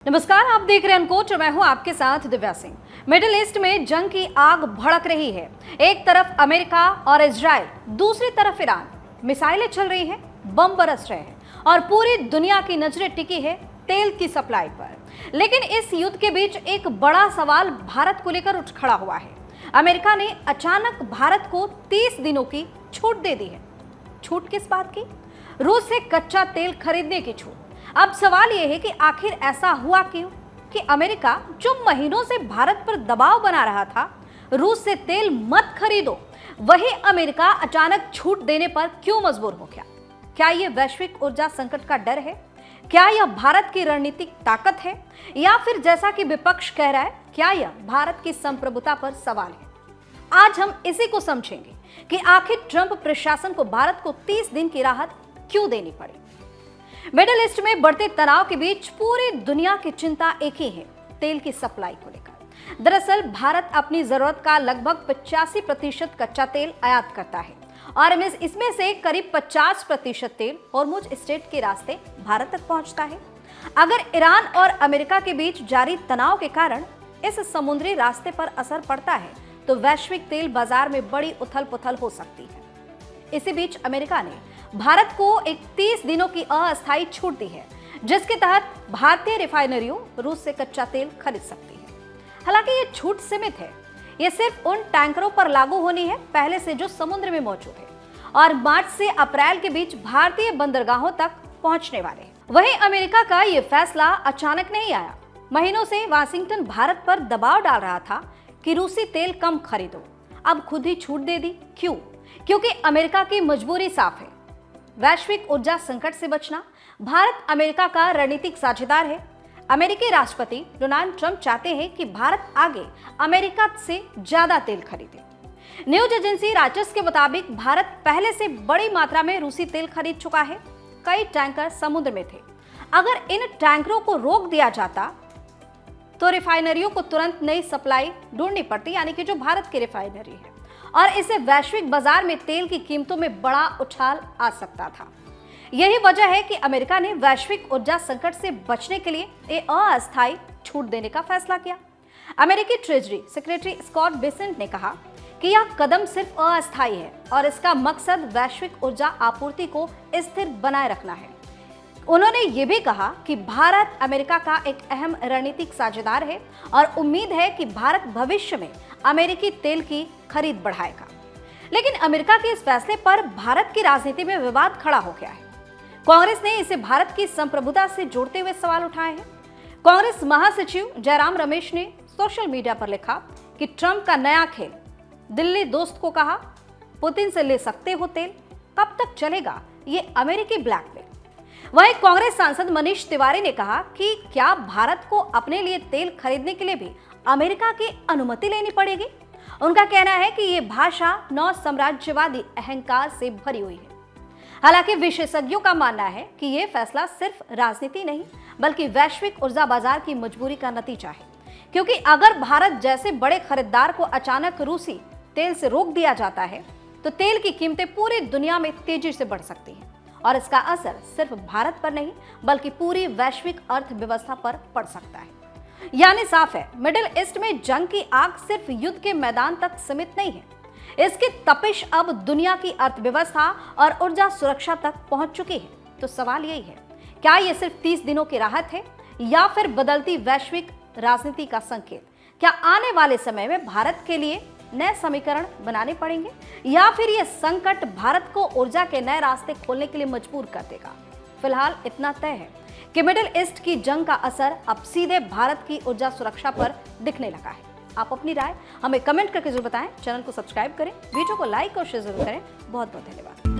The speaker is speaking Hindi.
नमस्कार, आप देख रहे हैं अनकोट और मैं हूं आपके साथ दिव्या सिंह। मिडिल ईस्ट में जंग की आग भड़क रही है। एक तरफ अमेरिका और इजराइल, दूसरी तरफ ईरान। मिसाइलें चल रही हैं, बम बरस रहे हैं और पूरी दुनिया की नजरें टिकी है तेल की सप्लाई पर। लेकिन इस युद्ध के बीच एक बड़ा सवाल भारत को लेकर उठ खड़ा हुआ है। अमेरिका ने अचानक भारत को 30 दिनों की छूट दे दी है। छूट किस बात की? रूस से कच्चा तेल खरीदने की छूट। अब सवाल यह है कि आखिर ऐसा हुआ क्यों कि अमेरिका, जो महीनों से भारत पर दबाव बना रहा था, रूस से तेल मत खरीदो, वही अमेरिका अचानक छूट देने पर क्यों मजबूर हो गया? क्या यह वैश्विक ऊर्जा संकट का डर है? क्या यह भारत की रणनीतिक ताकत है? या फिर जैसा कि विपक्ष कह रहा है, क्या यह भारत की संप्रभुता पर सवाल है? आज हम इसी को समझेंगे कि आखिर ट्रंप प्रशासन को भारत को 30 दिन की राहत क्यों देनी पड़ी। मिडिल ईस्ट में बढ़ते तनाव के बीच पूरी दुनिया की चिंता एक ही है, तेल की सप्लाई को लेकर। दरअसल भारत अपनी जरूरत का लगभग 85% कच्चा तेल आयात करता है और इसमें से करीब 50% तेल होर्मुज स्ट्रेट के रास्ते भारत तक पहुंचता है। अगर ईरान और अमेरिका के बीच जारी तनाव के कारण इस समुद्री रास्ते पर असर पड़ता है तो वैश्विक तेल बाजार में बड़ी उथल पुथल हो सकती है। इसी बीच अमेरिका ने भारत को एक 30 दिनों की अस्थायी छूट दी है, जिसके तहत भारतीय रिफाइनरियों रूस से कच्चा तेल खरीद सकती है। हालांकि ये छूट सीमित है, ये सिर्फ उन टैंकरों पर लागू होनी है पहले से जो समुद्र में मौजूद है और मार्च से अप्रैल के बीच भारतीय बंदरगाहों तक पहुंचने वाले हैं। वहीं अमेरिका का ये फैसला अचानक नहीं आया। महीनों से वाशिंगटन भारत पर दबाव डाल रहा था कि रूसी तेल कम खरीदो, अब खुद ही छूट दे दी। क्यों? क्योंकि अमेरिका की मजबूरी साफ है, वैश्विक ऊर्जा संकट से बचना। भारत अमेरिका का रणनीतिक साझेदार है। अमेरिकी राष्ट्रपति डोनाल्ड ट्रंप चाहते हैं कि भारत आगे अमेरिका से ज्यादा तेल खरीदे। न्यूज एजेंसी रॉयटर्स के मुताबिक भारत पहले से बड़ी मात्रा में रूसी तेल खरीद चुका है। कई टैंकर समुद्र में थे। अगर इन टैंकरों को रोक दिया जाता तो रिफाइनरियों को तुरंत नई सप्लाई ढूंढनी पड़ती, यानी कि जो भारत की रिफाइनरी है, और इससे वैश्विक बाजार में तेल की कीमतों में बड़ा उछाल आ सकता था। यही वजह है कि अमेरिका ने वैश्विक ऊर्जा संकट से बचने के लिए एक अस्थायी छूट देने का फैसला किया। अमेरिकी ट्रेजरी सेक्रेटरी स्कॉट बेसेंट ने कहा कि यह कदम सिर्फ अस्थायी है और इसका मकसद वैश्विक ऊर्जा आपूर्ति को स्थिर बनाए रखना है। उन्होंने ये भी कहा कि भारत अमेरिका का एक अहम रणनीतिक साझेदार है और उम्मीद है कि भारत भविष्य में अमेरिकी तेल की खरीद बढ़ाएगा। लेकिन अमेरिका के इस फैसले पर भारत की राजनीति में विवाद खड़ा हो गया है। कांग्रेस ने इसे भारत की संप्रभुता से जोड़ते हुए सवाल उठाए हैं। कांग्रेस महासचिव जयराम रमेश ने सोशल मीडिया पर लिखा कि ट्रंप का नया खेल। दिल्ली दोस्त को कहा, पुतिन से ले सकते हो तेल, कब तक चलेगा ये अमेरिकी ब्लैकमेल। वहीं कांग्रेस सांसद मनीष तिवारी ने कहा कि क्या भारत को अपने लिए तेल खरीदने के लिए भी अमेरिका की अनुमति लेनी पड़ेगी। उनका कहना है कि ये भाषा नौ साम्राज्यवादी अहंकार से भरी हुई है। हालांकि विशेषज्ञों का मानना है कि ये फैसला सिर्फ राजनीति नहीं बल्कि वैश्विक ऊर्जा बाजार की मजबूरी का नतीजा है, क्योंकि अगर भारत जैसे बड़े खरीदार को अचानक रूसी तेल से रोक दिया जाता है तो तेल की कीमतें पूरी दुनिया में तेजी से बढ़ सकती हैं और इसका असर सिर्फ भारत पर नहीं बल्कि पूरी वैश्विक अर्थव्यवस्था पर पड़ सकता है। यानी साफ है, मिडिल ईस्ट में जंग की आग सिर्फ युद्ध के मैदान तक सीमित नहीं है। इसकी तपिश अब दुनिया की अर्थव्यवस्था और ऊर्जा सुरक्षा तक पहुंच चुकी है। तो सवाल यही है, क्या यह सिर्फ 30 दिनों की राहत है या फिर बदलती वैश्विक राजनीति का संकेत? क्या आने वाले समय में भारत के लिए नए समीकरण बनाने पड़ेंगे या फिर यह संकट भारत को ऊर्जा के नए रास्ते खोलने के लिए मजबूर कर देगा? फिलहाल इतना तय है कि मिडिल ईस्ट की जंग का असर अब सीधे भारत की ऊर्जा सुरक्षा पर दिखने लगा है। आप अपनी राय हमें कमेंट करके जरूर बताएं। चैनल को सब्सक्राइब करें, वीडियो को लाइक और शेयर जरूर करें। बहुत बहुत धन्यवाद।